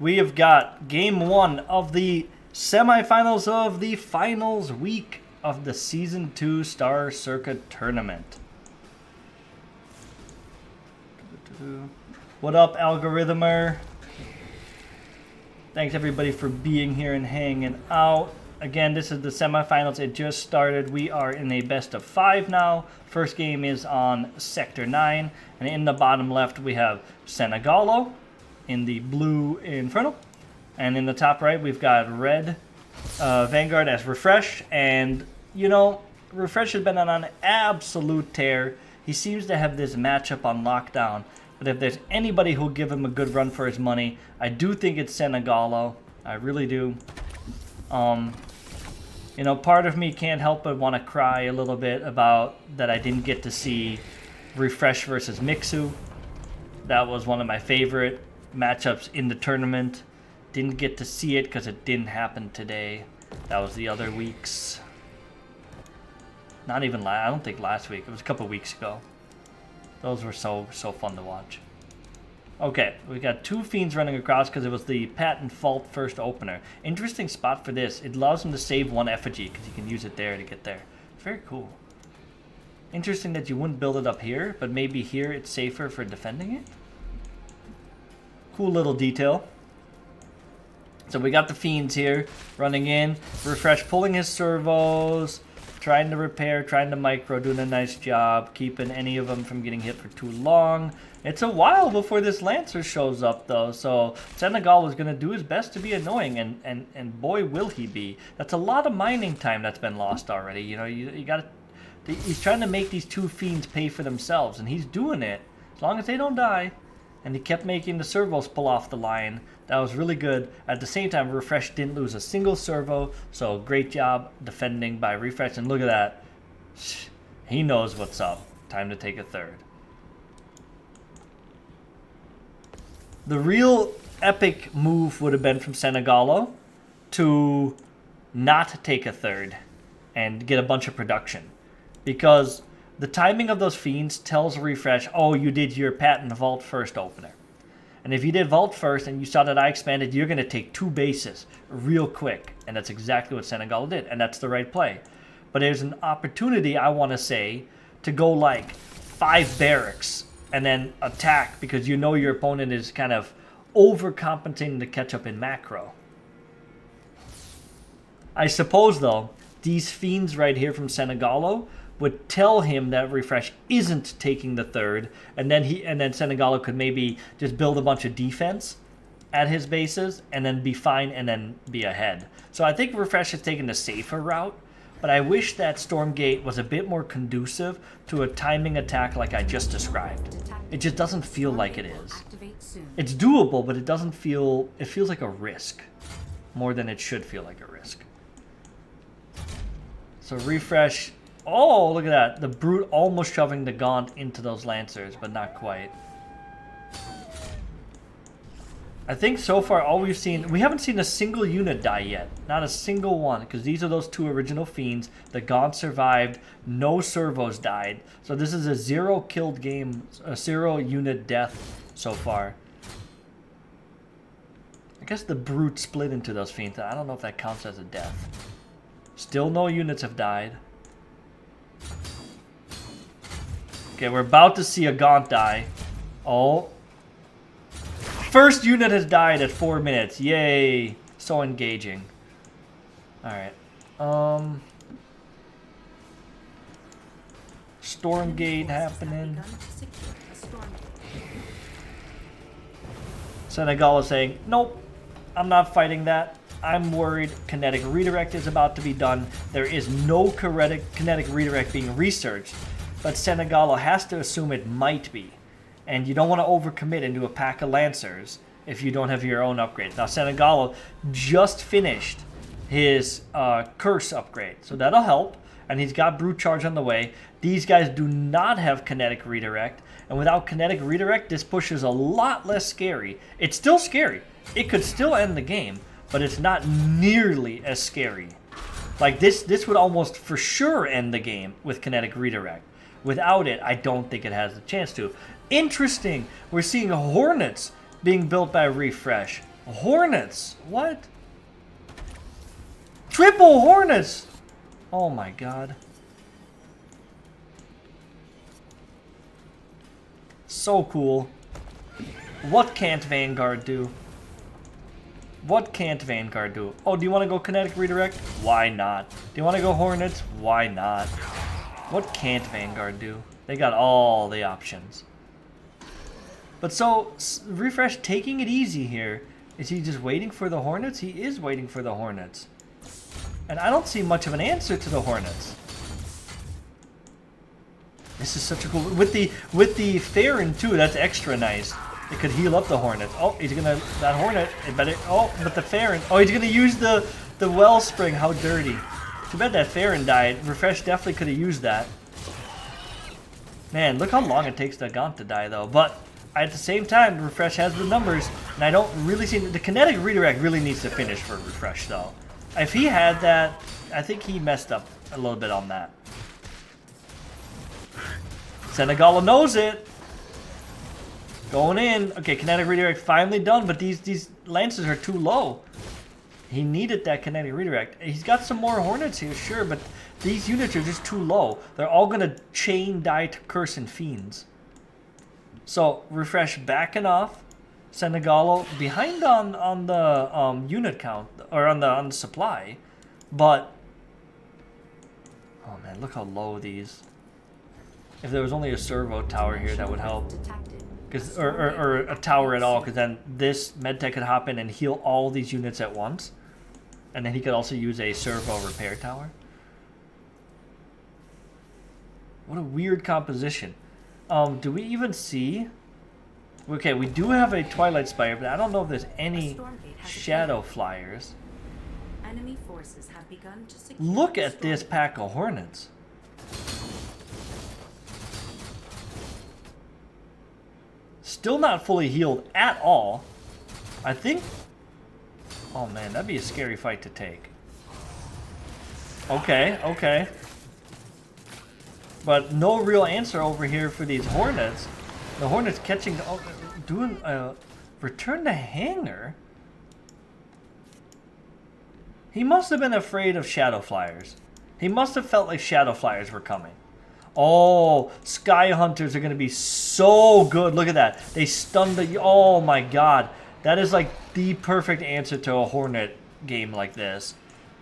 we have got game 1 of the semifinals of the finals week of the Season 2 Star Circuit Tournament. What up, Algorithmer? Thanks everybody for being here and hanging out. Again, this is the semifinals. It just started. We are in a best of 5 now. First game is on Sector 9. And in the bottom left, we have Senegalo in the blue Inferno. And in the top right, we've got red Vanguard as Refresh. And, you know, Refresh has been on an absolute tear. He seems to have this matchup on lockdown. But if there's anybody who'll give him a good run for his money, I do think it's Senegalo. I really do. You know, part of me can't help but want to cry a little bit about that I didn't get to see Refresh versus Mixu. That was one of my favorite matchups in the tournament. Didn't get to see it because it didn't happen today. That was the other weeks. Not even I don't think last week. It was a couple weeks ago. Those were so fun to watch. Okay, we got 2 Fiends running across because it was the Patent Fault first opener. Interesting spot for this. It allows him to save 1 effigy because he can use it there to get there. Very cool. Interesting that you wouldn't build it up here, but maybe here it's safer for defending it. Cool little detail. So we got the Fiends here running in. Refresh pulling his servos. Trying to repair, trying to micro, doing a nice job, keeping any of them from getting hit for too long. It's a while before this Lancer shows up, though, so Senegal is going to do his best to be annoying, and boy, will he be. That's a lot of mining time that's been lost already. You know, you got to... He's trying to make these 2 Fiends pay for themselves, and he's doing it, as long as they don't die. And he kept making the servos pull off the line. That was really good. At the same time, Refresh didn't lose a single servo. So great job defending by Refresh. And look at that. He knows what's up. Time to take a third. The real epic move would have been from Senegalo to not take a third and get a bunch of production. Because the timing of those Fiends tells Refresh, oh, you did your Patent Vault first opener. And if you did Vault first and you saw that I expanded, you're going to take 2 bases real quick. And that's exactly what Senegal did. And that's the right play. But there's an opportunity, I want to say, to go like 5 barracks and then attack because you know your opponent is kind of overcompensating to catch up in macro. I suppose, though, these Fiends right here from Senegalo would tell him that Refresh isn't taking the third, and then Senegalo could maybe just build a bunch of defense at his bases and then be fine and then be ahead. So I think Refresh has taken the safer route, but I wish that Stormgate was a bit more conducive to a timing attack like I just described. It just doesn't feel like it is. It's doable, but it doesn't feel... It feels like a risk more than it should feel like a risk. So Refresh... Oh, look at that. The Brute almost shoving the Gaunt into those Lancers, but not quite. I think so far all we've seen... We haven't seen a single unit die yet. Not a single one, because these are those 2 original Fiends. The Gaunt survived. No servos died. So this is a 0 killed game, a 0 unit death so far. I guess the Brute split into those Fiends. I don't know if that counts as a death. Still no units have died. Okay, we're about to see a Gaunt die. Oh. First unit has died at 4 minutes. Yay. So engaging. Alright. Stormgate happening. Senegal is saying, nope, I'm not fighting that. I'm worried kinetic redirect is about to be done. There is no kinetic redirect being researched, but Senegalo has to assume it might be. And you don't want to overcommit into a pack of Lancers if you don't have your own upgrade. Now, Senegalo just finished his Curse upgrade, so that'll help. And he's got Brute Charge on the way. These guys do not have kinetic redirect. And without kinetic redirect, this push is a lot less scary. It's still scary. It could still end the game, but it's not nearly as scary. Like this would almost for sure end the game with kinetic redirect. Without it, I don't think it has a chance to. Interesting. We're seeing Hornets being built by Refresh. Hornets! What? Triple Hornets! Oh my god. So cool. What can't Vanguard do? What can't Vanguard do? Oh, do you want to go Kinetic Redirect? Why not? Do you want to go Hornets? Why not? What can't Vanguard do? They got all the options. But so, Refresh taking it easy here. Is he just waiting for the Hornets? He is waiting for the Hornets. And I don't see much of an answer to the Hornets. This is such a cool... With the Farron too, that's extra nice. It could heal up the Hornets. Oh, he's gonna... That Hornet, it better... Oh, but the Farron... Oh, he's gonna use the Wellspring. How dirty. Too bad that Farron died. Refresh definitely could have used that. Man, look how long it takes the Gaunt to die, though. But at the same time, Refresh has the numbers, and I don't really see... The Kinetic Redirect really needs to finish for Refresh, though. If he had that, I think he messed up a little bit on that. Senegalo knows it. Going in. Okay, Kinetic Redirect finally done, but these Lancers are too low. He needed that Kinetic Redirect. He's got some more Hornets here, sure, but these units are just too low. They're all going to chain die to Curse and Fiends. So, Refresh backing off. Senegalo behind on the unit count, or on the supply. But, oh man, look how low these... If there was only a servo tower here, that would help. Or a tower at all, because then this medtech could hop in and heal all these units at once. And then he could also use a servo repair tower. What a weird composition. Do we even see... Okay, we do have a Twilight Spire, but I don't know if there's any Shadow Flyers. Enemy forces have begun to secure. Look at this pack of Hornets. Still not fully healed at all. I think... Oh man, that'd be a scary fight to take. Okay, okay. But no real answer over here for these Hornets. The Hornets catching... Oh, doing a return to hangar? He must have been afraid of Shadow Flyers. He must have felt like Shadow Flyers were coming. Oh, Sky Hunters are going to be so good. Look at that. They stunned the... Oh my god. That is like the perfect answer to a Hornet game like this.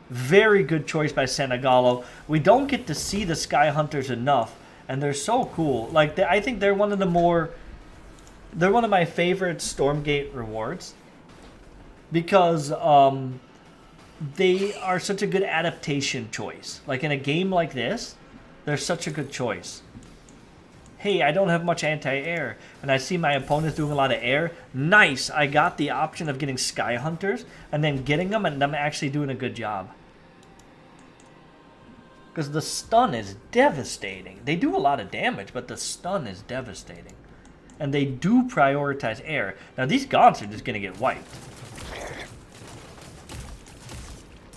Very good choice by Senegalo. We don't get to see the Sky Hunters enough, and they're so cool. Like, I think they're one of the more... They're one of my favorite Stormgate rewards. Because, they are such a good adaptation choice. Like, in a game like this, they're such a good choice. Hey, I don't have much anti-air, and I see my opponents doing a lot of air. Nice! I got the option of getting Sky Hunters, and then getting them, and them actually doing a good job. Because the stun is devastating. They do a lot of damage, but the stun is devastating. And they do prioritize air. Now, these Gaunts are just going to get wiped.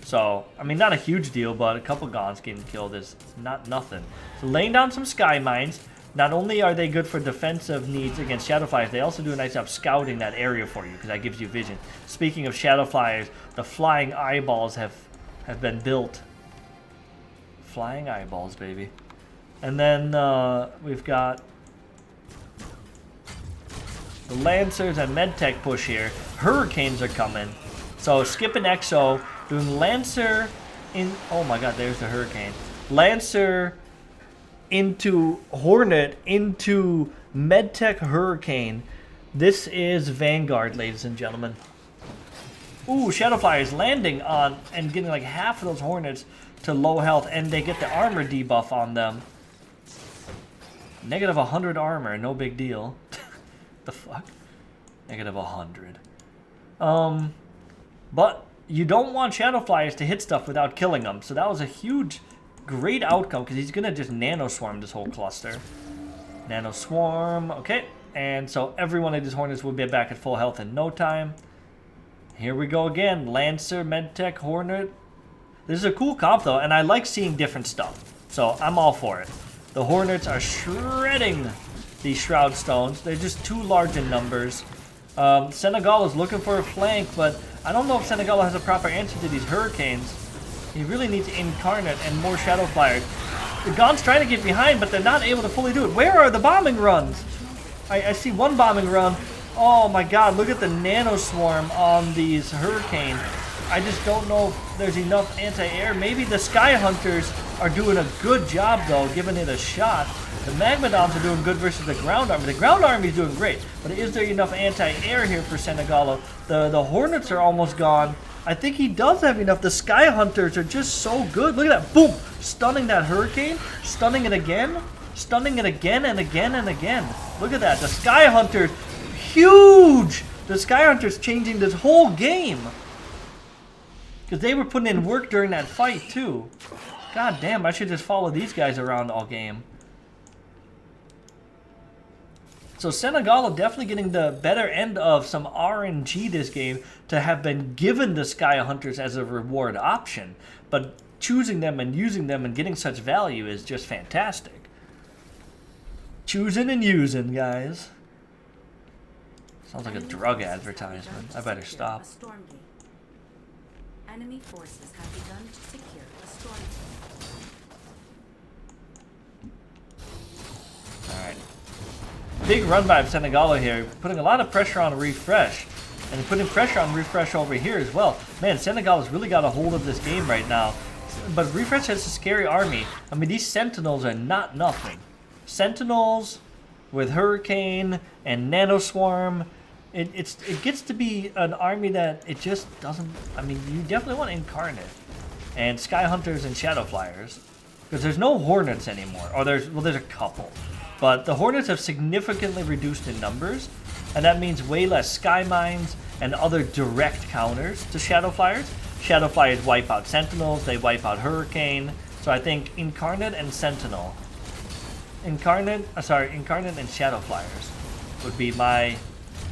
So, I mean, not a huge deal, but a couple Gaunts getting killed is not nothing. So, laying down some Sky Mines. Not only are they good for defensive needs against Shadow Flyers, they also do a nice job scouting that area for you, because that gives you vision. Speaking of Shadow Flyers, the Flying Eyeballs have been built. Flying Eyeballs, baby. And then we've got the Lancers and Medtech push here. Hurricanes are coming. So skipping Exo, doing Lancer in... Oh my god, there's the Hurricane. Lancer into Hornet, into Medtech Hurricane. This is Vanguard, ladies and gentlemen. Ooh, Shadow Flyers landing on and getting like half of those Hornets to low health, and they get the armor debuff on them. Negative 100 armor, no big deal. The fuck? Negative 100. But you don't want Shadow Flyers to hit stuff without killing them, so that was a huge, great outcome, because he's gonna just Nano Swarm this whole cluster. Nano Swarm, okay. And so every one of these Hornets will be back at full health in no time. Here we go again. Lancer, Medtech, Hornet. This is a cool comp, though, and I like seeing different stuff. So I'm all for it. The Hornets are shredding these Shroud Stones. They're just too large in numbers. Senegal is looking for a flank, but I don't know if Senegal has a proper answer to these hurricanes. He really needs Incarnate and more Shadow Flyers. The Gon's trying to get behind, but they're not able to fully do it. Where are the bombing runs? I see one bombing run. Oh my god, look at the Nano Swarm on these hurricanes. I just don't know if there's enough anti-air. Maybe the Sky Hunters are doing a good job, though, giving it a shot. The Magmadons are doing good versus the ground army. The ground army is doing great, but is there enough anti-air here for Senegalo? The Hornets are almost gone. I think he does have enough. The Sky Hunters are just so good. Look at that. Boom! Stunning that Hurricane. Stunning it again. Stunning it again and again and again. Look at that. The Sky Hunters, huge! The Sky Hunters changing this whole game. Because they were putting in work during that fight, too. God damn, I should just follow these guys around all game. So Senegalo definitely getting the better end of some RNG this game to have been given the Sky Hunters as a reward option. But choosing them and using them and getting such value is just fantastic. Choosing and using, guys. Sounds like a drug advertisement. I better stop. Stormgate. Enemy forces have begun to secure a Stormgate. Alright. Big run by Senegalo here, putting a lot of pressure on Refresh. And putting pressure on Refresh over here as well. Man, Senegalo's really got a hold of this game right now. But Refresh has a scary army. I mean, these Sentinels are not nothing. Sentinels with Hurricane and Nano Swarm. It gets to be an army that it just doesn't... I mean, you definitely want Incarnate. And Sky Hunters and Shadow Flyers. Because there's no Hornets anymore. Or there's a couple. But the Hornets have significantly reduced in numbers. And that means way less Sky Mines and other direct counters to Shadow Flyers. Shadow Flyers wipe out Sentinels. They wipe out Hurricane. So I think Incarnate and Sentinel. Incarnate and Shadow Flyers would be my...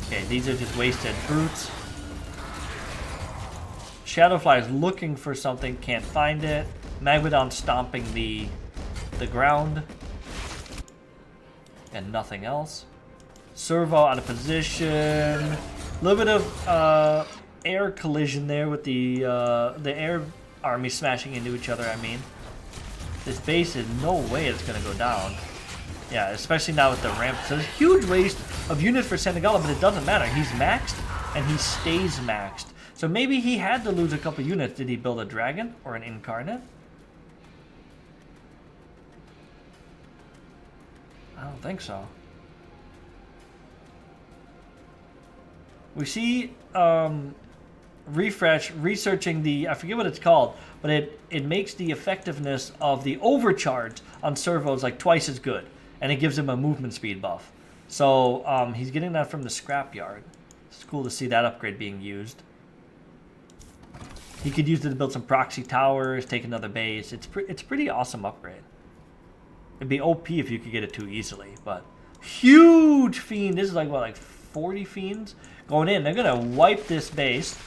Okay, these are just wasted brutes. Shadow Flyers looking for something, can't find it. Magmadon stomping the ground. And nothing else. Servo out of position. A little bit of air collision there with the air army smashing into each other, I mean. This base is no way it's going to go down. Yeah, especially now with the ramp. So it's a huge waste of units for Senegalo, but it doesn't matter. He's maxed, and he stays maxed. So maybe he had to lose a couple units. Did he build a dragon or an Incarnate? I don't think so. We see Refresh researching the, I forget what it's called, but it makes the effectiveness of the overcharge on servos like twice as good. And it gives him a movement speed buff. So he's getting that from the scrapyard. It's cool to see that upgrade being used. He could use it to build some proxy towers, take another base. It's pretty awesome upgrade. It'd be OP if you could get it too easily, but huge fiend. This is like what, like 40 fiends going in. They're gonna wipe this base,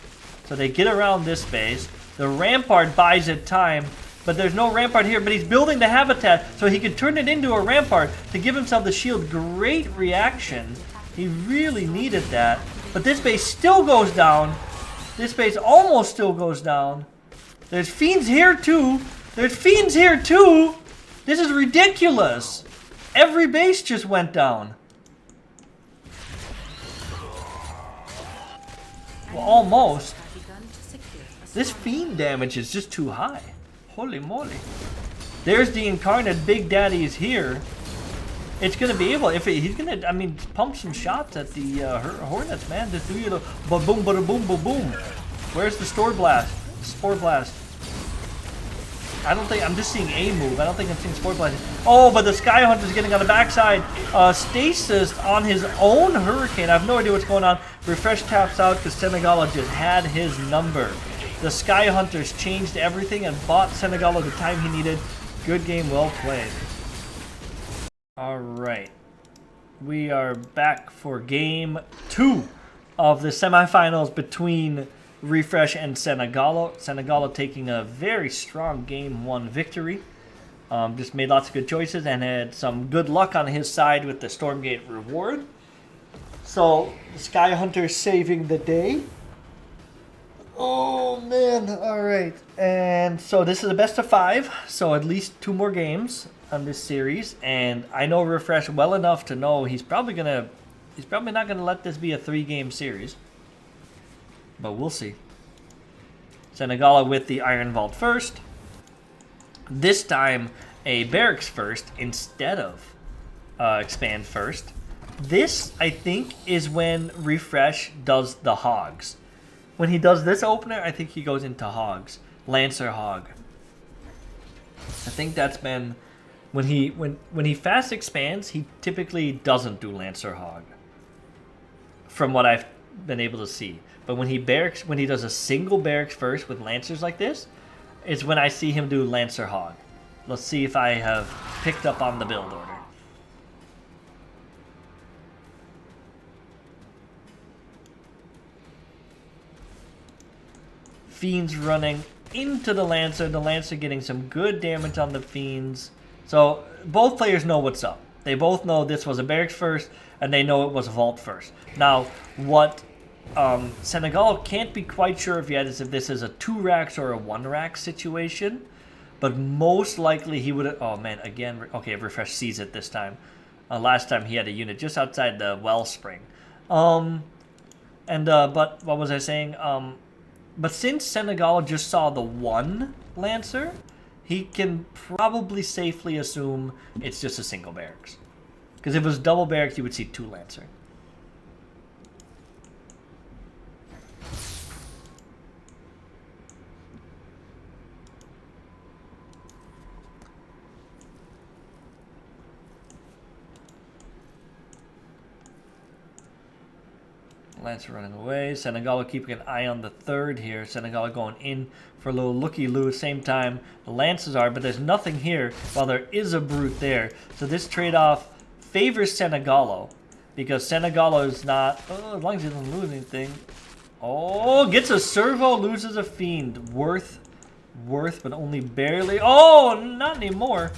so they get around this base. The rampart buys it time, but there's no rampart here. But he's building the habitat so he could turn it into a rampart to give himself the shield. Great reaction. He really needed that. But this base still goes down. This base almost still goes down. There's fiends here too. There's fiends here too. This is ridiculous. Every base just went down. Well, almost. This fiend damage is just too high. Holy moly. There's the Incarnate. Big Daddy is here. It's going to be able, he's going to, I mean, pump some shots at the Hornets, man. Just do your ba-boom, ba-boom, ba-boom. Where's the Spore Blast? Spore Blast. I don't think, I'm just seeing a move. I don't think I'm seeing Spore Blast. Oh, but the Sky Hunter's getting on the backside. Stasis on his own Hurricane. I have no idea what's going on. Refresh taps out because Senegalo just had his number. The Sky Hunters changed everything and bought Senegalo the time he needed. Good game, well played. Alright. We are back for game 2 of the semifinals between Refresh and Senegalo. Senegalo taking a very strong game 1 victory. Just made lots of good choices and had some good luck on his side with the Stormgate reward. So, the Sky Hunter saving the day. Oh, man. All right. And so this is a best of 5. So at least 2 more games on this series. And I know Refresh well enough to know he's probably not going to let this be a 3-game series. But we'll see. Senegala with the Iron Vault first. This time, a Barracks first instead of Expand first. This, I think, is when Refresh does the Hogs. When he does this opener, I think he goes into Hogs. Lancer Hog. I think that's been... When he fast expands, he typically doesn't do Lancer Hog. From what I've been able to see. But when he does a single Barracks first with Lancers like this, is when I see him do Lancer Hog. Let's see if I have picked up on the build order. Fiends running into the Lancer getting some good damage on the Fiends. So both players know what's up. They both know this was a Barracks first, and they know it was a Vault first. Now, what Senegal can't be quite sure of yet is if this is a 2 racks or a 1 rack situation. But most likely he would have... Oh, man, again... Okay, Refresh sees it this time. Last time he had a unit just outside the Wellspring. But what was I saying? But since Senegal just saw the 1 Lancer, he can probably safely assume it's just a single Barracks. Because if it was double Barracks, you would see 2 Lancer. Lancer running away. Senegal keeping an eye on the 3rd here. Senegal going in for a little looky-loo. Same time the Lances are, but there's nothing here while there is a Brute there. So this trade-off favors Senegalo because Senegalo is not... Oh, as long as he doesn't lose anything. Oh, gets a Servo, loses a Fiend. Worth, but only barely. Oh, not anymore.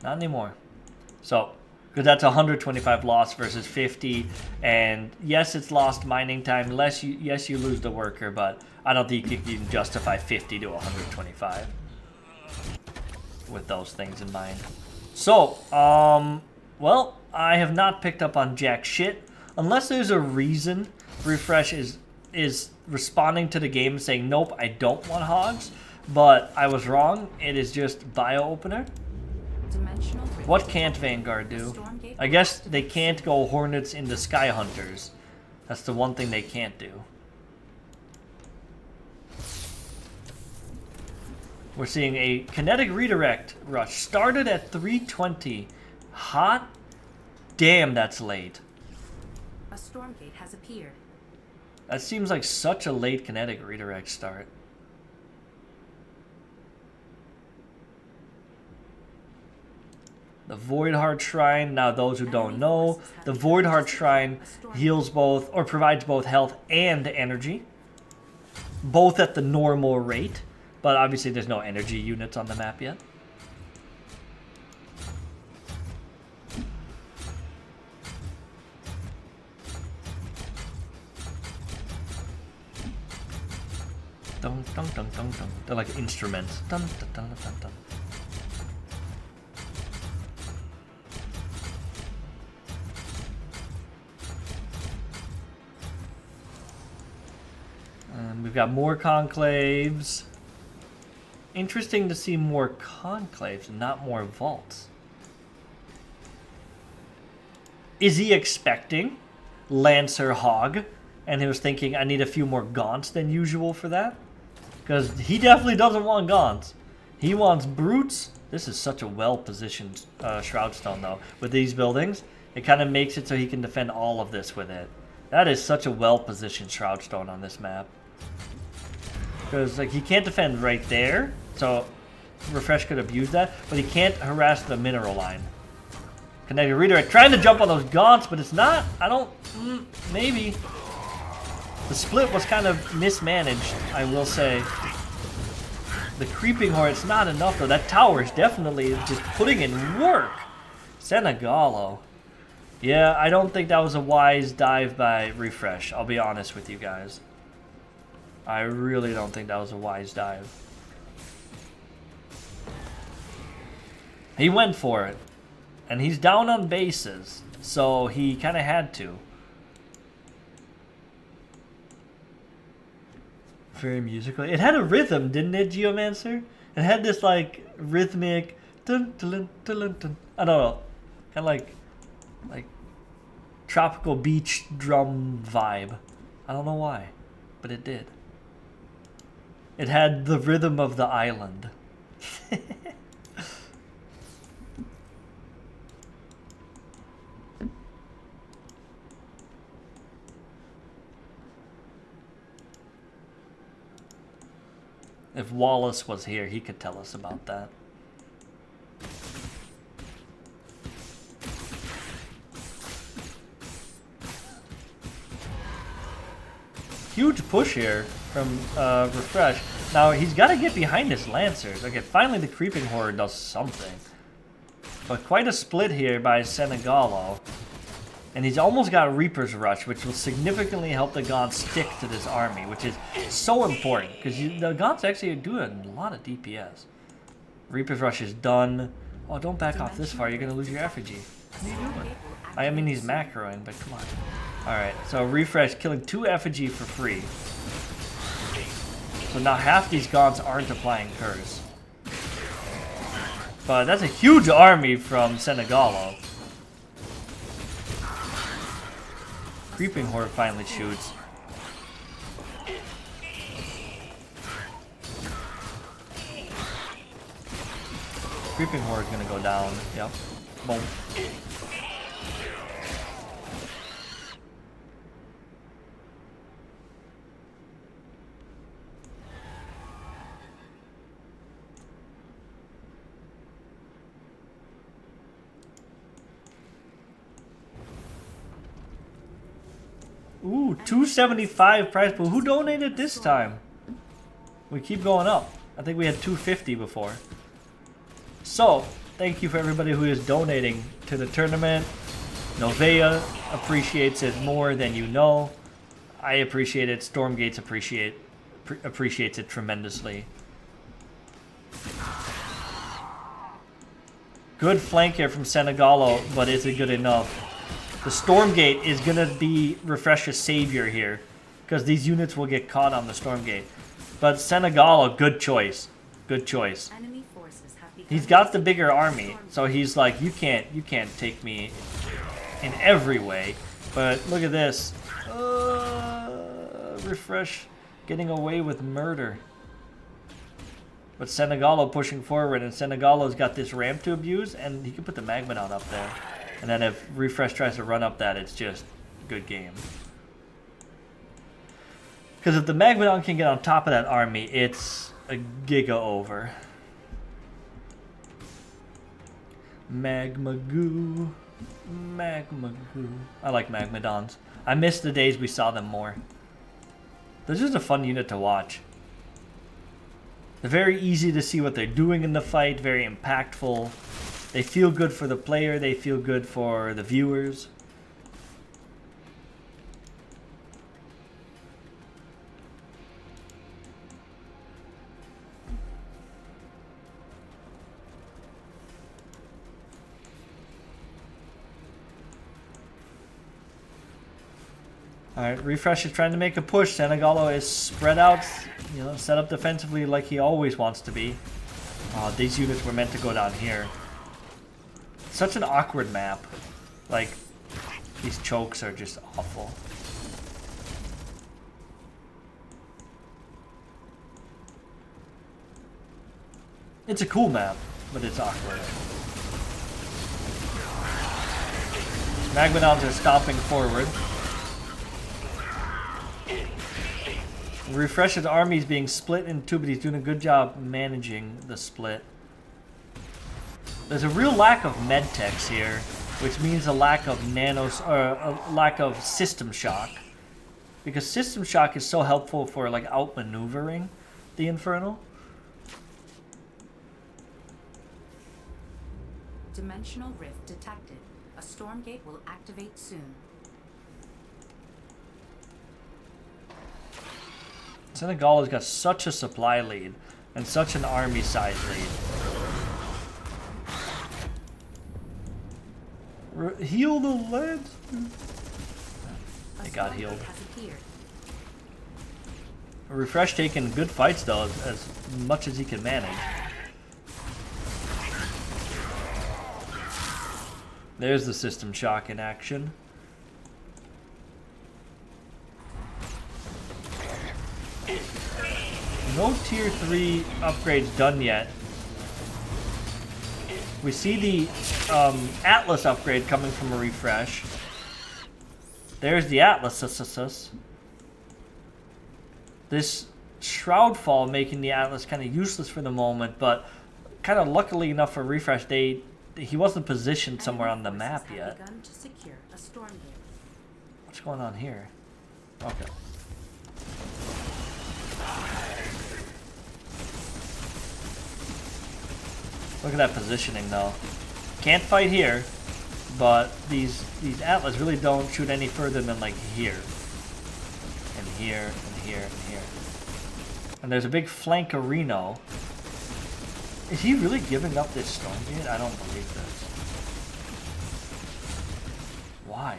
Not anymore. So... Because that's 125 loss versus 50, and yes, it's lost mining time. Yes, you lose the worker, but I don't think you can justify 50 to 125 with those things in mind. So, well, I have not picked up on jack shit unless there's a reason Refresh is responding to the game and saying, nope, I don't want Hogs, but I was wrong. It is just bio opener. What can't Vanguard do? I guess they can't go Hornets into Sky Hunters. That's the one thing they can't do. We're seeing a kinetic redirect rush. Started at 320. Hot damn, that's late. A Stormgate has appeared. That seems like such a late kinetic redirect start. The Voidheart Shrine, now those who don't know, the Voidheart Shrine heals both, or provides both health and energy. Both at the normal rate, but obviously there's no energy units on the map yet. Dun, dun, dun, dun, dun. They're like instruments. Dun, dun, dun, dun, dun. We've got more conclaves. Interesting to see more conclaves and not more vaults. Is he expecting Lancer Hog? And he was thinking, I need a few more Gaunts than usual for that? Because he definitely doesn't want Gaunts. He wants Brutes. This is such a well-positioned Shroudstone, though. With these buildings, it kind of makes it so he can defend all of this with it. That is such a well-positioned Shroudstone on this map. Because like he can't defend right there, so Refresh could abuse that, but he can't harass the mineral line. Kinetic Redirect trying to jump on those Gaunts, but it's not. I don't... maybe. The split was kind of mismanaged, I will say. The Creeping Horde, it's not enough though. That tower is definitely just putting in work. Senegalo. Yeah, I don't think that was a wise dive by Refresh. I'll be honest with you guys. I really don't think that was a wise dive. He went for it. And he's down on bases. So he kind of had to. Very musical. It had a rhythm, didn't it, Geomancer? It had this like rhythmic dun dun dun dun dun. I don't know. Kind of like tropical beach drum vibe. I don't know why, but it did. It had the rhythm of the island. If Wallace was here, he could tell us about that. Huge push here from Refresh. Now, he's got to get behind his Lancers. Okay, finally the Creeping Horde does something. But quite a split here by Senegalo. And he's almost got Reaper's Rush, which will significantly help the Gaunts stick to this army, which is so important, because the Gaunts actually are doing a lot of DPS. Reaper's Rush is done. Oh, don't back off this far, you're going to lose your effigy. What are you doing? I mean, he's macroing, but come on. Alright, so Refresh killing 2 effigy for free. So now half these Gaunts aren't applying Curse. But that's a huge army from Senegalo. Creeping Horde finally shoots. Creeping Horde is gonna go down. Yep. Boom. Ooh, 275 prize pool. Who donated this time? We keep going up. I think we had 250 before. So, thank you for everybody who is donating to the tournament. Novea appreciates it more than you know. I appreciate it. Stormgates appreciates it tremendously. Good flank here from Senegalo, but is it good enough? The Stormgate is going to be Refresh's savior here, because these units will get caught on the Stormgate. But Senegalo, good choice. Good choice. He's got the bigger army, so he's like, you can't take me in every way. But look at this. Refresh getting away with murder. But Senegalo pushing forward, and Senegalo's got this ramp to abuse, and he can put the Magmadon up there. And then if Refresh tries to run up that, it's just good game. Because if the Magmadon can get on top of that army, it's a giga over. Magma goo. Magma goo. I like Magmadons. I miss the days we saw them more. They're just a fun unit to watch. They're very easy to see what they're doing in the fight, very impactful. They feel good for the player, they feel good for the viewers. Alright, Refresh is trying to make a push. Senegalo is spread out, you know, set up defensively like he always wants to be. These units were meant to go down here. Such an awkward map. Like, these chokes are just awful. It's a cool map, but it's awkward. Magmadons are stomping forward. Refresh's army is being split in two, but he's doing a good job managing the split. There's a real lack of medtechs here, which means a lack of nanos, or a lack of system shock, because system shock is so helpful for like outmaneuvering the Infernal. Dimensional rift detected. A Stormgate will activate soon. Senegalo's got such a supply lead and such an army size lead. Heal the lads. They got healed. Refresh taking good fights though, as much as he can manage. There's the system shock in action. No tier 3 upgrades done yet. We see the Atlas upgrade coming from a refresh. There's the Atlas. This Shroudfall making the Atlas kind of useless for the moment, but kind of luckily enough for refresh, he wasn't positioned somewhere on the map yet. What's going on here? Okay. Look at that positioning though. Can't fight here, but these Atlas really don't shoot any further than like here. And here, and here, and here. And there's a big flankerino. Is he really giving up this Stormgate? I don't believe this. Why?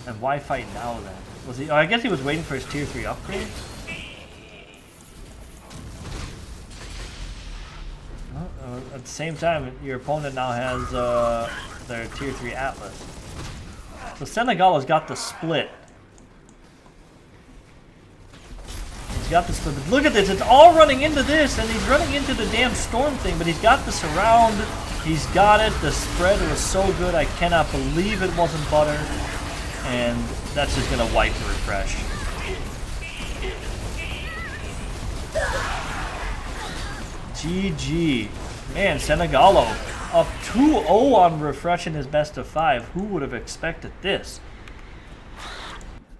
And why fight now then? Was he? Oh, I guess he was waiting for his tier 3 upgrade? At the same time, your opponent now has their tier 3 Atlas. So Senegalo's got the split. He's got the split. But look at this, it's all running into this, and he's running into the damn storm thing, but he's got the surround. He's got it. The spread was so good, I cannot believe it wasn't butter. And that's just going to wipe the refresh. GG. Man, Senegalo up 2-0 on refresh in his best of 5. Who would have expected this?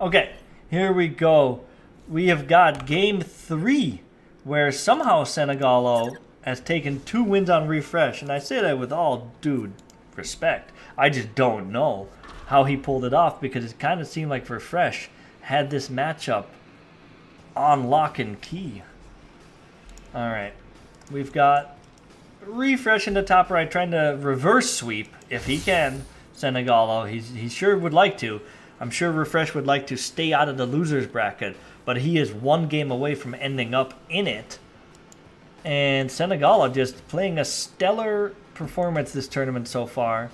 Okay, here we go. We have got game 3, where somehow Senegalo has taken 2 wins on refresh. And I say that with all due respect. I just don't know how he pulled it off, because it kind of seemed like refresh had this matchup on lock and key. Alright, we've got refresh in the top right, trying to reverse sweep, if he can, Senegalo. He sure would like to. I'm sure refresh would like to stay out of the loser's bracket, but he is 1 game away from ending up in it. And Senegalo just playing a stellar performance this tournament so far.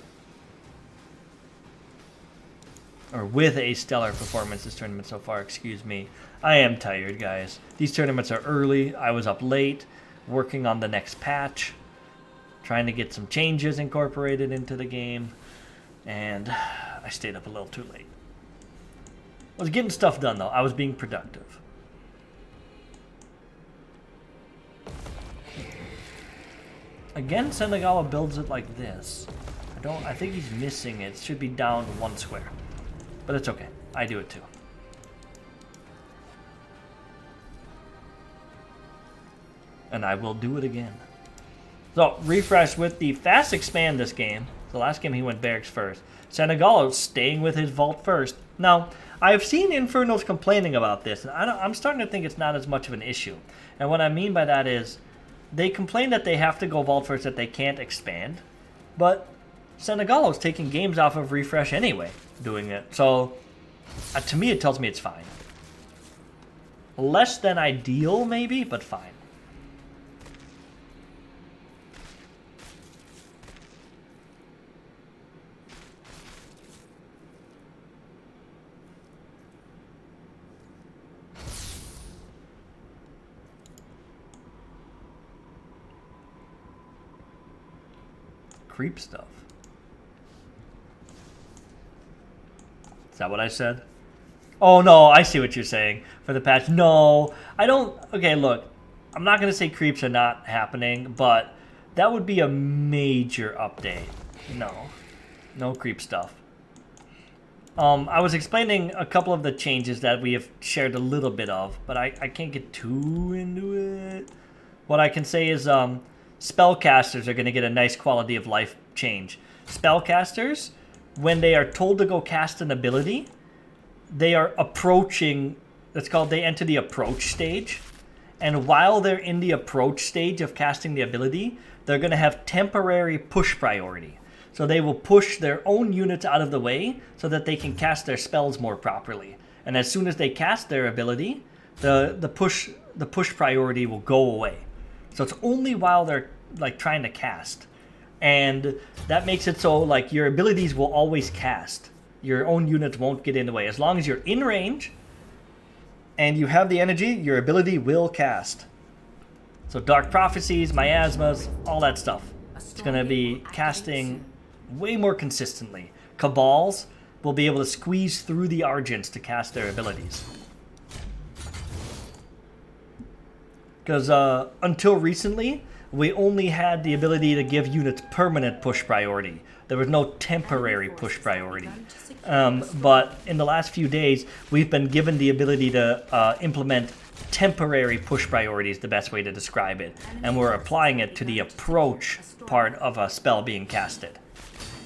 Or with a stellar performance this tournament so far, excuse me. I am tired, guys. These tournaments are early. I was up late, working on the next patch, trying to get some changes incorporated into the game, and I stayed up a little too late. I was getting stuff done, though. I was being productive. Again, Senegalo builds it like this. I think he's missing it. It should be down 1 square. But it's okay. I do it too. And I will do it again. So, refresh with the fast expand this game. The last game he went barracks first. Senegalo staying with his vault first. Now, I've seen Infernals complaining about this, and I'm starting to think it's not as much of an issue. And what I mean by that is, they complain that they have to go vault first, that they can't expand. But Senegalo's taking games off of refresh anyway, doing it. So, to me, it tells me it's fine. Less than ideal, maybe, but fine. Creep stuff. Is that what I said? Oh no, I see what you're saying for the patch. No, I don't. Okay, look, I'm not going to say creeps are not happening, but that would be a major update. No creep stuff. I was explaining a couple of the changes that we have shared a little bit of, but I can't get too into it. What I can say is spellcasters are going to get a nice quality of life change. spellcasters, when they are told to go cast an ability, they are approaching, it's called, they enter the approach stage. And while they're in the approach stage of casting the ability, they're going to have temporary push priority. So they will push their own units out of the way so that they can cast their spells more properly. And as soon as they cast their ability, the push priority will go away. So it's only while they're like trying to cast. And that makes it so like your abilities will always cast. Your own units won't get in the way. As long as you're in range and you have the energy, your ability will cast. So Dark Prophecies, Miasmas, all that stuff. It's going to be casting way more consistently. Cabals will be able to squeeze through the Argents to cast their abilities. Because until recently, we only had the ability to give units permanent push priority. There was no temporary push priority. But in the last few days, we've been given the ability to implement temporary push priority is the best way to describe it. And we're applying it to the approach part of a spell being casted.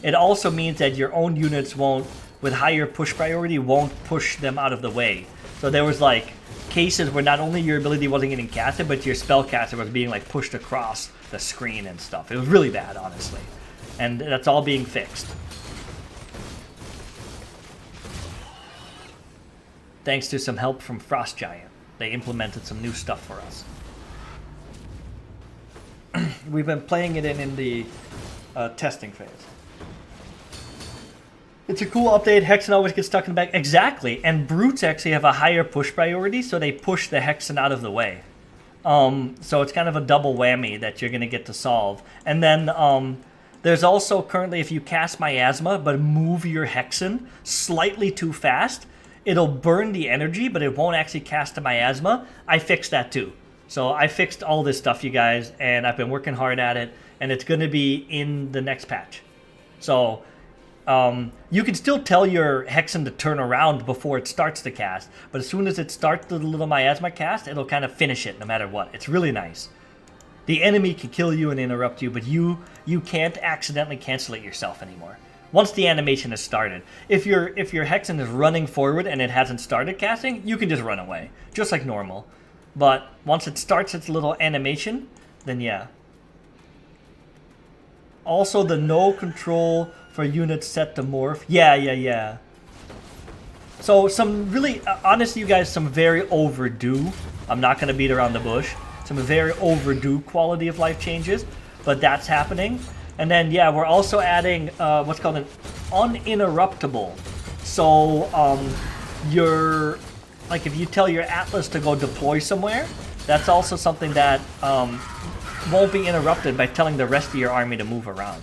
It also means that your own units won't, with higher push priority, won't push them out of the way. So there was like cases where not only your ability wasn't getting casted, but your spellcaster was being like pushed across the screen and stuff. It was really bad, honestly. And that's all being fixed. Thanks to some help from Frost Giant. They implemented some new stuff for us. We've been playing it in the testing phase. It's a cool update. Hexen always gets stuck in the back. Exactly. And Brutes actually have a higher push priority, so they push the Hexen out of the way. So it's kind of a double whammy that you're going to get to solve. And then there's also currently, if you cast Miasma but move your Hexen slightly too fast, it'll burn the energy, but it won't actually cast a Miasma. I fixed that too. So I fixed all this stuff, you guys, and I've been working hard at it, and it's going to be in the next patch. So you can still tell your Hexen to turn around before it starts to cast, but as soon as it starts the little Miasma cast, it'll kind of finish it no matter what. It's really nice. The enemy can kill you and interrupt you, but you can't accidentally cancel it yourself anymore. Once the animation has started. If your Hexen is running forward and it hasn't started casting, you can just run away, just like normal. But once it starts its little animation, then yeah. Also, the no control for units set to morph. Yeah. So some really, honestly, you guys, some very overdue. I'm not going to beat around the bush. Some very overdue quality of life changes, but that's happening. And then, yeah, we're also adding what's called an uninterruptible. So, like, if you tell your Atlas to go deploy somewhere, that's also something that won't be interrupted by telling the rest of your army to move around.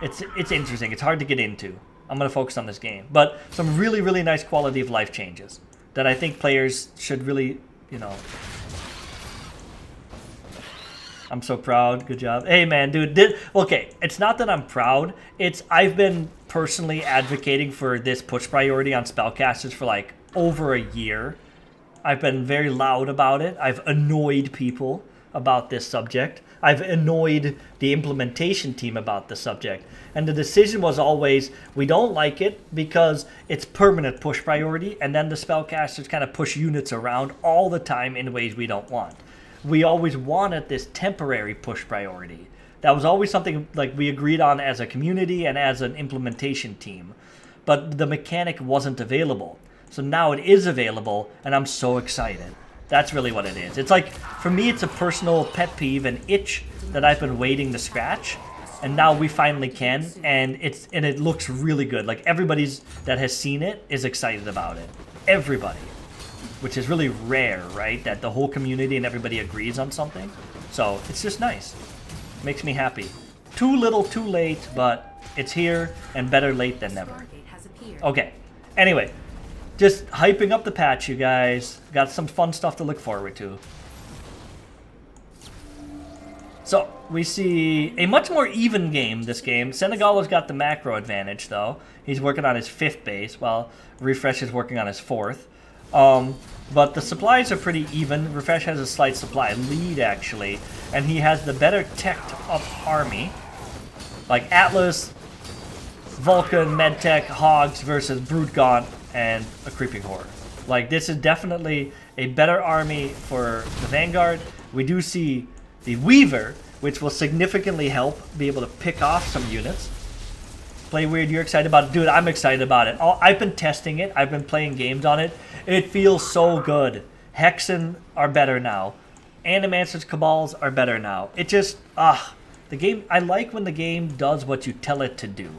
It's interesting. It's hard to get into. I'm going to focus on this game. But some really, really nice quality of life changes that I think players should really, you know... I'm so proud. Good job. Hey, man, dude. Okay, it's not that I'm proud. It's I've been personally advocating for this push priority on spellcasters for like over a year. I've been very loud about it. I've annoyed people about this subject. I've annoyed the implementation team about the subject. And the decision was always, we don't like it because it's permanent push priority, and then the spellcasters kind of push units around all the time in ways we don't want. We always wanted this temporary push priority. That was always something like we agreed on as a community and as an implementation team. But the mechanic wasn't available. So now it is available, and I'm so excited. That's really what it is. It's like, for me, it's a personal pet peeve, an itch that I've been waiting to scratch. And now we finally can, and it looks really good. Like, everybody's that has seen it is excited about it. Everybody. Which is really rare, right? That the whole community and everybody agrees on something. So it's just nice. Makes me happy. Too little, too late, but it's here and better late than never. Okay. Anyway, just hyping up the patch, you guys. Got some fun stuff to look forward to. So we see a much more even game this game. Senegalo's got the macro advantage, though. He's working on his 5th base, while Refresh is working on his 4th. But the supplies are pretty even. Refresh has a slight supply lead, actually, and he has the better teched up army. Like Atlas Vulcan, Medtech, Hogs versus Brute Gaunt, and a Creeping Horde. Like, this is definitely a better army for the Vanguard. We do see the Weaver, which will significantly help be able to pick off some units. Play Weird, you're excited about it? Dude, I'm excited about it. I've been testing it. I've been playing games on it. It feels so good. Hexen are better now. Animancers, Cabals are better now. It just, the game, I like when the game does what you tell it to do.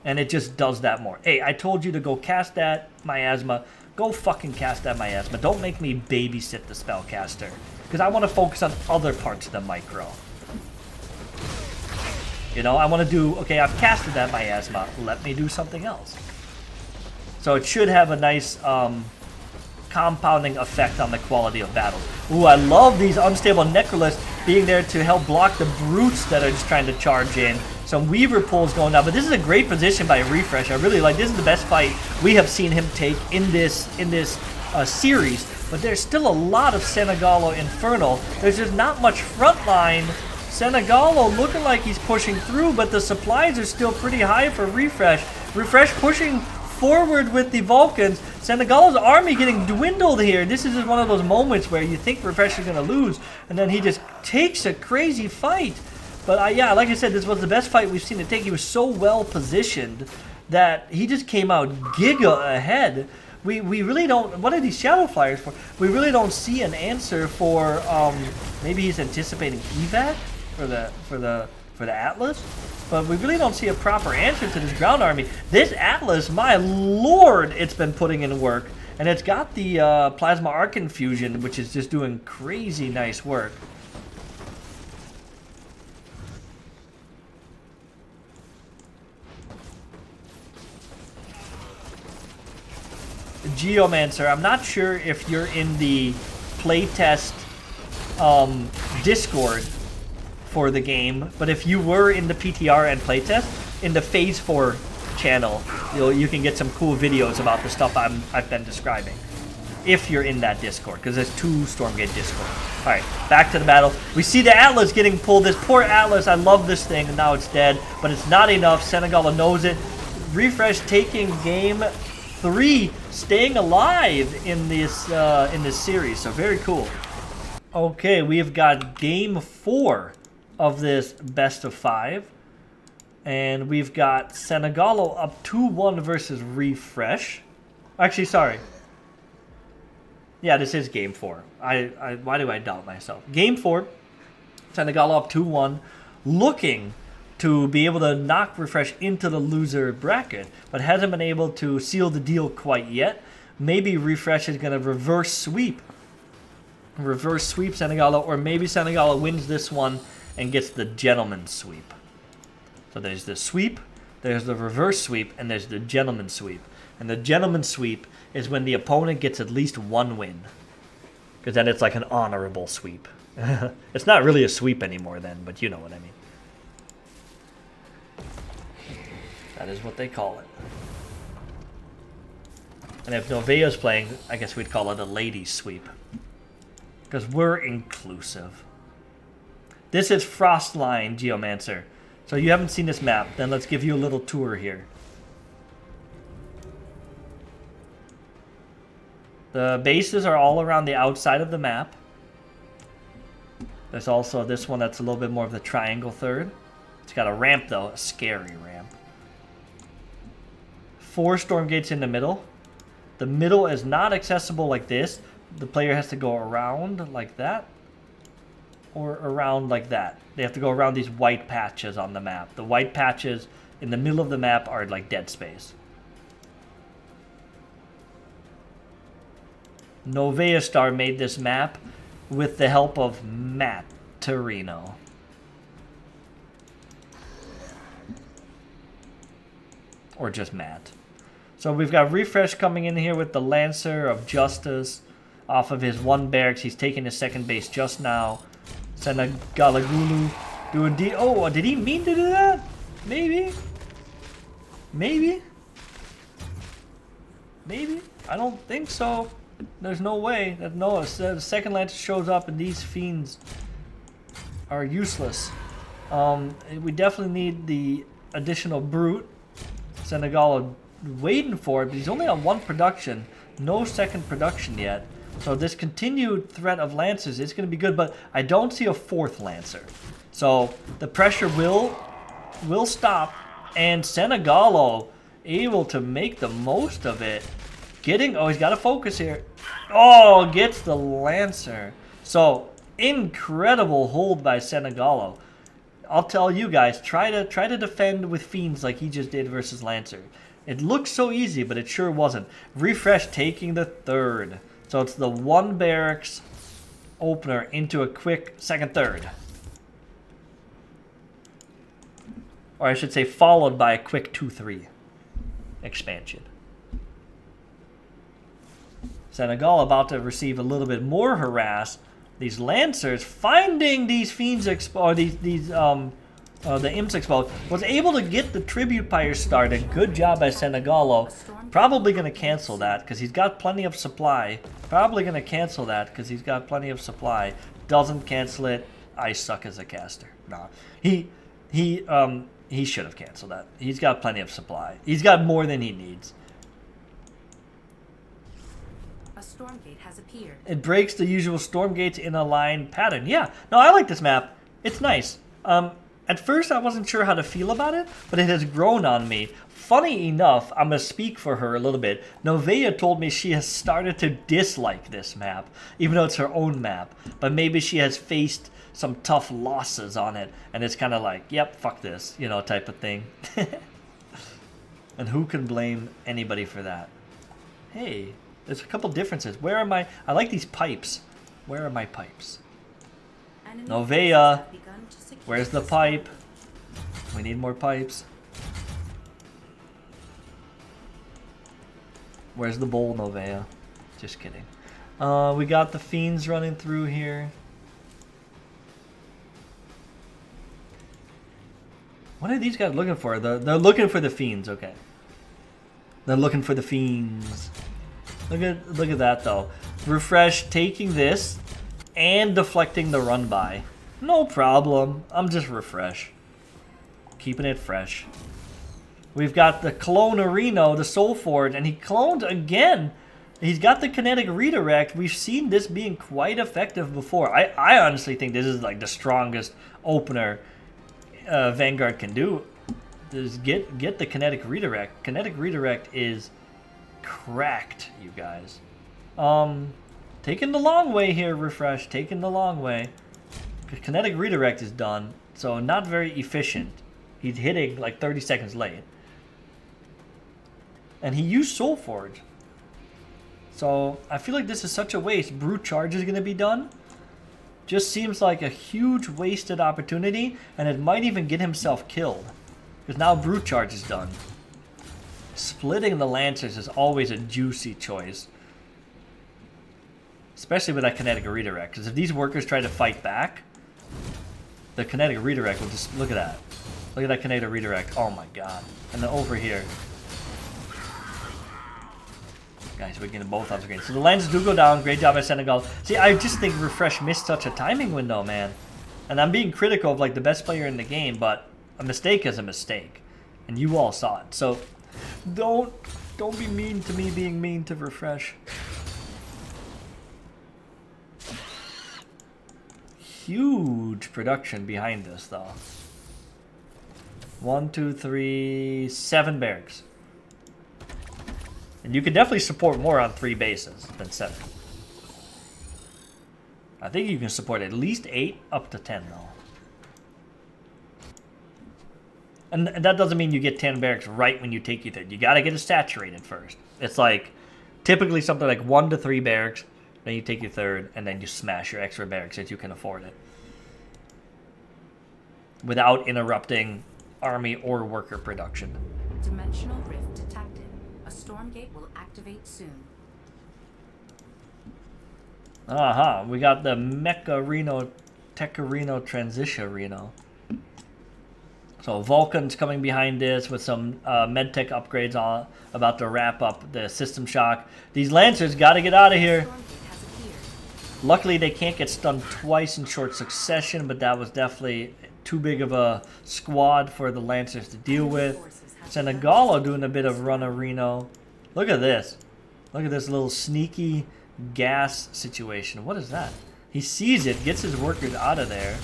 And it just does that more. Hey, I told you to go cast that miasma. Go fucking cast that miasma. Don't make me babysit the spellcaster. Because I want to focus on other parts of the micro. You know, I want to do, okay, I've casted that miasma. Let me do something else. So it should have a nice compounding effect on the quality of battle. Ooh, I love these unstable Necrolysts being there to help block the brutes that are just trying to charge in. Some Weaver pulls going down, but this is a great position by Refresh. I really like, this is the best fight we have seen him take in this series. But there's still a lot of Senegalo Infernal. There's just not much frontline. Senegalo looking like he's pushing through, but the supplies are still pretty high for Refresh. Refresh pushing forward with the Vulcans. Senegalo's army getting dwindled here. This is just one of those moments where you think Refresh is going to lose, and then he just takes a crazy fight. But yeah, like I said, this was the best fight we've seen it take. He was so well positioned that he just came out giga ahead. We really don't. What are these Shadow Flyers for? We really don't see an answer for. Maybe he's anticipating evac for the Atlas, but we really don't see a proper answer to this ground army. This Atlas, my lord, it's been putting in work, and it's got the Plasma Arc Infusion, which is just doing crazy nice work. Geomancer, I'm not sure if you're in the playtest Discord for the game, but if you were in the PTR and playtest, in the Phase 4 channel, you can get some cool videos about the stuff I've been describing. If you're in that Discord, because there's 2 Stormgate Discord. Alright, back to the battle. We see the Atlas getting pulled. This poor Atlas, I love this thing, and now it's dead, but it's not enough. Senegalo knows it. Refresh taking game 3, staying alive in this series, so very cool. Okay, we've got game 4 of this best of 5, and we've got Senegalo up 2-1 versus Refresh. Actually, sorry. Yeah, this is game 4. Why do I doubt myself? Game 4, Senegalo up 2-1, looking to be able to knock Refresh into the loser bracket, but hasn't been able to seal the deal quite yet. Maybe Refresh is going to reverse sweep Senegalo, or maybe Senegalo wins this one and gets the gentleman's sweep. So there's the sweep, there's the reverse sweep, and there's the gentleman's sweep. And the gentleman's sweep is when the opponent gets at least 1 win, because then it's like an honorable sweep. It's not really a sweep anymore then, but you know what I mean. That is what they call it. And if Novea's playing, I guess we'd call it a ladies' sweep, because we're inclusive. This is Frostline Geomancer. So you haven't seen this map, then let's give you a little tour here. The bases are all around the outside of the map. There's also this one that's a little bit more of the triangle third. It's got a ramp though, a scary ramp. 4 storm gates in the middle. The middle is not accessible like this. The player has to go around like that, or around like that. They have to go around these white patches on the map. The white patches in the middle of the map are like dead space. Novea Star made this map with the help of Matt Torino. Or just Matt. So we've got Refresh coming in here with the Lancer of Justice off of his 1 barracks. He's taking his 2nd base just now. Senegalagulu doing oh, did he mean to do that? Maybe. Maybe. Maybe. I don't think so. There's no way that the 2nd Lancer shows up and these fiends are useless. We definitely need the additional brute. Senegalo waiting for it, but he's only on 1 production. No second production yet. So this continued threat of Lancers is going to be good, but I don't see a 4th Lancer. So the pressure will stop, and Senegalo able to make the most of it. Oh, he's got to focus here. Oh, gets the Lancer. So incredible hold by Senegalo. I'll tell you guys, try to defend with Fiends like he just did versus Lancer. It looks so easy, but it sure wasn't. Refresh taking the 3rd. So it's the 1 barracks opener into a quick 2nd, 3rd. Or I should say followed by a quick 2-3 expansion. Senegal about to receive a little bit more harass. These Lancers finding these Fiends exposed, the Imps exposed, was able to get the Tribute Pyre started. Good job by Senegalo. Probably going to cancel that because he's got plenty of supply. Probably going to cancel that because he's got plenty of supply. Doesn't cancel it. I suck as a caster. No, he should have canceled that. He's got plenty of supply. He's got more than he needs. A Stormgate has appeared. It breaks the usual Stormgates in a line pattern. Yeah, no, I like this map. It's nice. At first, I wasn't sure how to feel about it, but it has grown on me. Funny enough, I'm going to speak for her a little bit. Novea told me she has started to dislike this map, even though it's her own map. But maybe she has faced some tough losses on it, and it's kind of like, yep, fuck this, you know, type of thing. And who can blame anybody for that? Hey, there's a couple differences. Where are my... I like these pipes. Where are my pipes? Novea, where's the pipe? We need more pipes. Where's the bowl, Novea? Just kidding. We got the Fiends running through here. What are these guys looking for? They're looking for the Fiends, okay. They're looking for the Fiends. Look at that though. Refresh taking this and deflecting the run by. No problem. I'm just Refresh. Keeping it fresh. We've got the Clone Reno, the Soul Forge, and he cloned again. He's got the kinetic redirect. We've seen this being quite effective before. I honestly think this is like the strongest opener Vanguard can do. Is get the kinetic redirect. Kinetic redirect is cracked, you guys. Taking the long way here, Refresh. Taking the long way. Kinetic redirect is done, so not very efficient. He's hitting like 30 seconds late. And he used Soul Forge. So I feel like this is such a waste. Brute Charge is going to be done. Just seems like a huge wasted opportunity, and it might even get himself killed. Because now Brute Charge is done. Splitting the Lancers is always a juicy choice. Especially with that kinetic redirect. Because if these workers try to fight back, the kinetic redirect will just... Look at that. Look at that kinetic redirect. Oh my god. And then over here. Guys, we're getting both on screen. So the Lancers do go down. Great job by Senegal. See, I just think Refresh missed such a timing window, man. And I'm being critical of like the best player in the game, but a mistake is a mistake. And you all saw it. So don't be mean to me being mean to Refresh. Huge production behind this, though. 1, 2, 3, 7 barracks. And you can definitely support more on 3 bases than 7. I think you can support at least 8 up to 10, though. And that doesn't mean you get 10 barracks right when you take your third. You got to get it saturated first. It's like typically something like 1 to 3 barracks, then you take your third, and then you smash your extra barracks if you can afford it. Without interrupting army or worker production. Dimensional rift detected. A Stormgate will activate soon. Aha, we got the Mecha Reno, Techa Reno, Transition Reno. So Vulcan's coming behind this with some medtech upgrades on, about to wrap up the system shock. These Lancers got to get out of here. Luckily, they can't get stunned twice in short succession, but that was definitely too big of a squad for the Lancers to deal with. Senegalo doing a bit of run-a-reno. Look at this. Look at this little sneaky gas situation. What is that? He sees it, gets his workers out of there.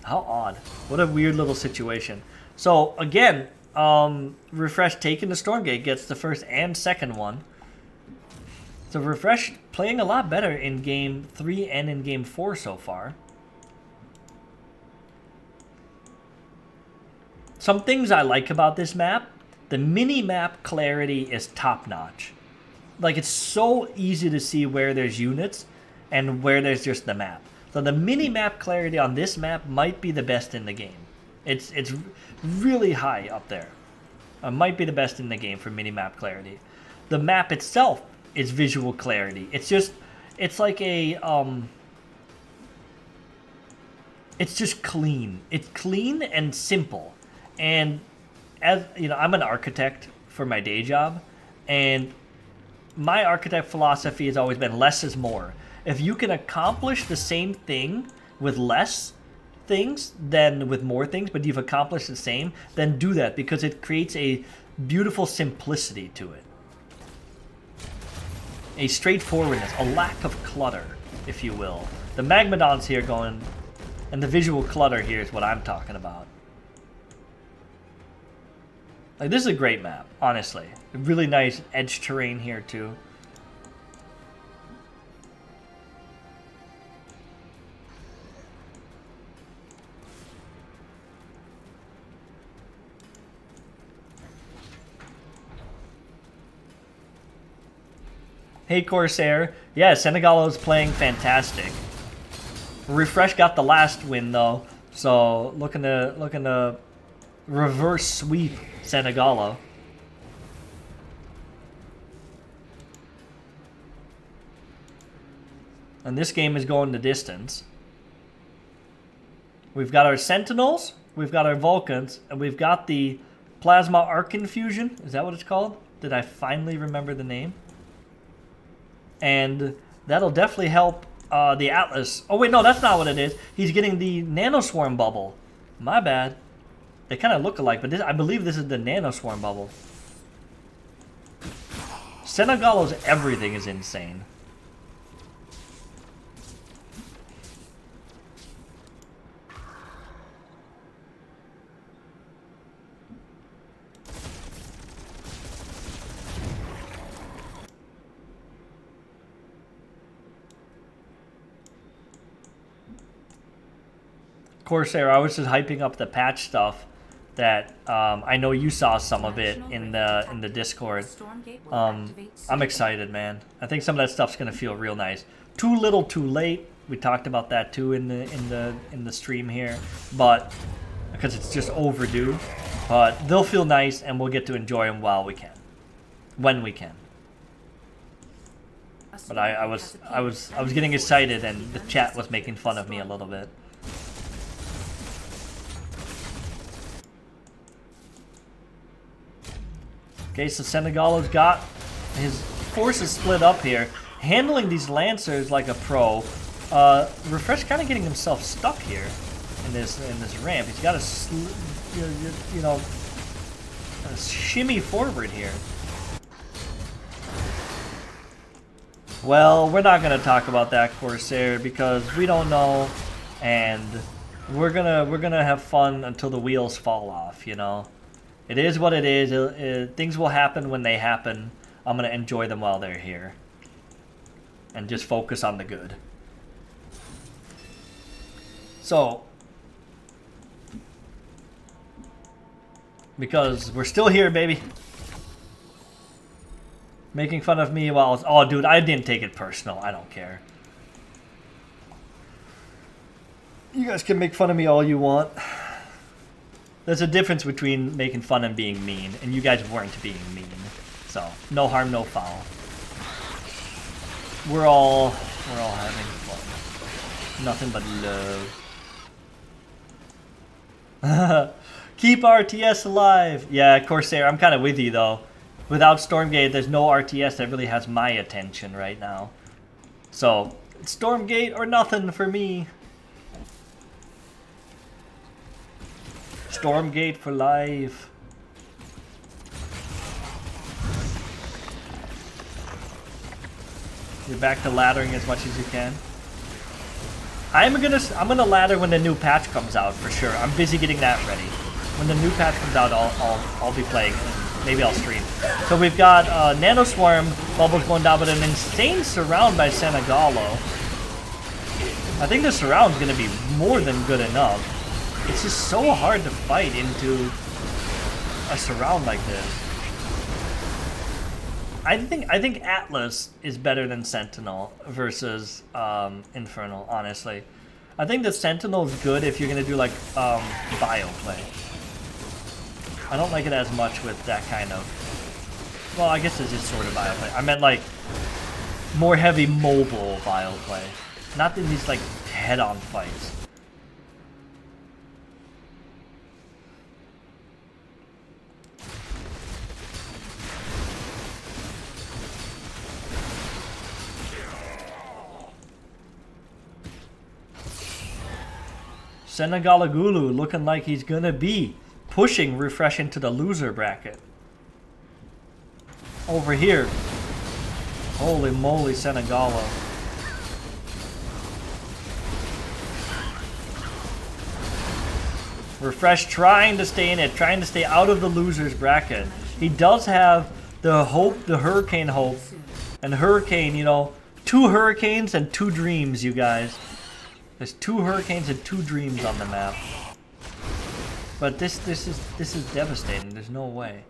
How odd. What a weird little situation. So, again, Refresh taking the Stormgate gets the first and second one. So Refresh playing a lot better in Game 3 and in Game 4 so far. Some things I like about this map. The mini-map clarity is top-notch. Like, it's so easy to see where there's units and where there's just the map. So the mini-map clarity on this map might be the best in the game. It's really high up there. It might be the best in the game for mini-map clarity. The map itself is visual clarity. It's just, it's like a, it's just clean. It's clean and simple. And as, you know, I'm an architect for my day job, and my architect philosophy has always been less is more. If you can accomplish the same thing with less things than with more things, but you've accomplished the same, then do that, because it creates a beautiful simplicity to it. A straightforwardness, a lack of clutter, if you will. The Magmadon's here going, and the visual clutter here is what I'm talking about. Like, this is a great map, honestly. A really nice edge terrain here, too. Hey, Corsair. Yeah, Senegalo's playing fantastic. Refresh got the last win, though. So, looking to reverse sweep Senegalo. And this game is going the distance. We've got our Sentinels, we've got our Vulcans, and we've got the Plasma Arc Infusion. Is that what it's called? Did I finally remember the name? And that'll definitely help the Atlas. Oh, wait, no, that's not what it is. He's getting the Nanoswarm bubble. My bad. They kind of look alike, but I believe this is the Nanoswarm bubble. Senegalo's everything is insane. Corsair, I was just hyping up the patch stuff that I know you saw some of it in the Discord. I'm excited, man. I think some of that stuff's gonna feel real nice. Too little, too late. We talked about that too in the stream here, but because it's just overdue. But they'll feel nice, and we'll get to enjoy them while we can, when we can. But I was getting excited, and the chat was making fun of me a little bit. Okay, so Senegalo's got his forces split up here, handling these Lancers like a pro. Refresh kind of getting himself stuck here in this ramp. He's got to, shimmy forward here. Well, we're not gonna talk about that, Corsair, because we don't know, and we're gonna have fun until the wheels fall off, you know. It is what it is. Things will happen when they happen. I'm going to enjoy them while they're here. And just focus on the good. So, because we're still here, baby. Making fun of me while... Oh, dude, I didn't take it personal. I don't care. You guys can make fun of me all you want. There's a difference between making fun and being mean, and you guys weren't being mean. So, no harm, no foul. We're all having fun. Nothing but love. Keep RTS alive! Yeah, Corsair, I'm kind of with you, though. Without Stormgate, there's no RTS that really has my attention right now. So, it's Stormgate or nothing for me. Stormgate for life. You're back to laddering as much as you can. I'm gonna ladder when the new patch comes out for sure. I'm busy getting that ready. When the new patch comes out, I'll be playing. Maybe I'll stream. So we've got Nano Swarm, Bubbles going down, but an insane surround by Senegalo. I think the surround's gonna be more than good enough. It's just so hard to fight into a surround like this. I think Atlas is better than Sentinel versus Infernal, honestly. I think the Sentinel is good if you're gonna do like bio play. I don't like it as much with that kind of, well, I guess it's just sort of bio play. I meant like more heavy mobile bio play. Not in these like head-on fights. SenegaloRuskov looking like he's gonna be pushing Refresh into the loser bracket. Over here. Holy moly, Senegalo. Refresh trying to stay in it, trying to stay out of the losers bracket. He does have the hope, the Hurricane hope. And Hurricane, you know, 2 Hurricanes and 2 Dreams, you guys. There's 2 Hurricanes and 2 Dreams on the map. But this is devastating. There's no way.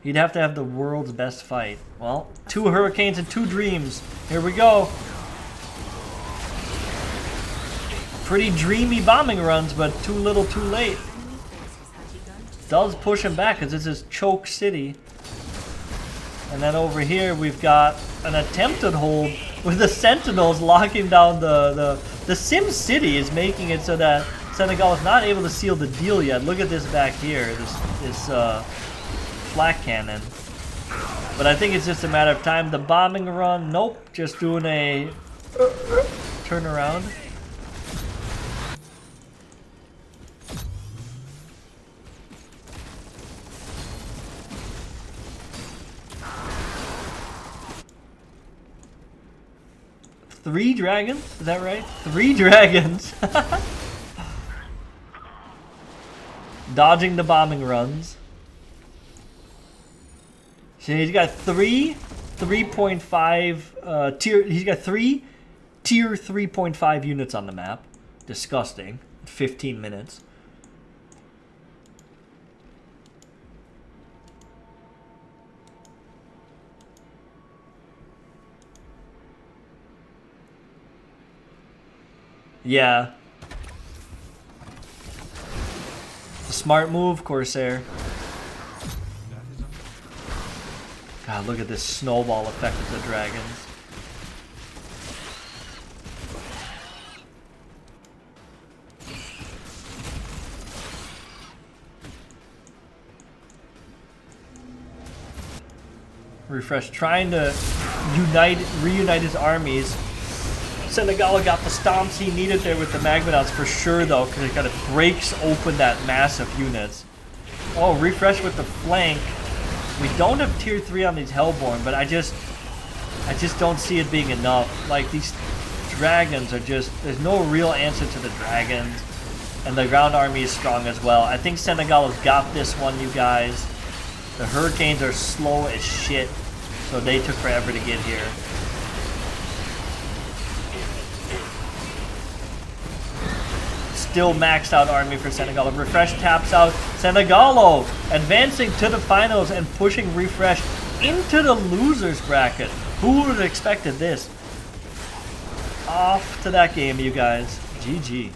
He'd have to have the world's best fight. Well, 2 Hurricanes and 2 Dreams. Here we go. Pretty dreamy bombing runs, but too little too late. Does push him back because this is Choke City. And then over here we've got an attempted hold with the Sentinels locking down the Sim City is making it so that Senegal is not able to seal the deal yet. Look at this back here, this flak cannon. But I think it's just a matter of time. The bombing run, nope, just doing a turnaround. Three dragons? Is that right? 3 dragons. Dodging the bombing runs. So he's got 3.5 tier. He's got 3 tier 3.5 units on the map. Disgusting. 15 minutes. Yeah. It's a smart move, Corsair. God, look at this snowball effect of the dragons. Refresh trying to reunite his armies. Senegalo got the stomps he needed there with the Magmadons for sure, though, because it kind of breaks open that massive units. Oh, Refresh with the flank. We don't have tier 3 on these Hellborn, but I just don't see it being enough. Like, these dragons are just, there's no real answer to the dragons, and the ground army is strong as well. I think Senegalo's got this one, you guys. The Hurricanes are slow as shit, so they took forever to get here. Still maxed out army for Senegalo. Refresh taps out. Senegalo advancing to the finals and pushing Refresh into the losers bracket. Who would have expected this? Off to that game, you guys. GG.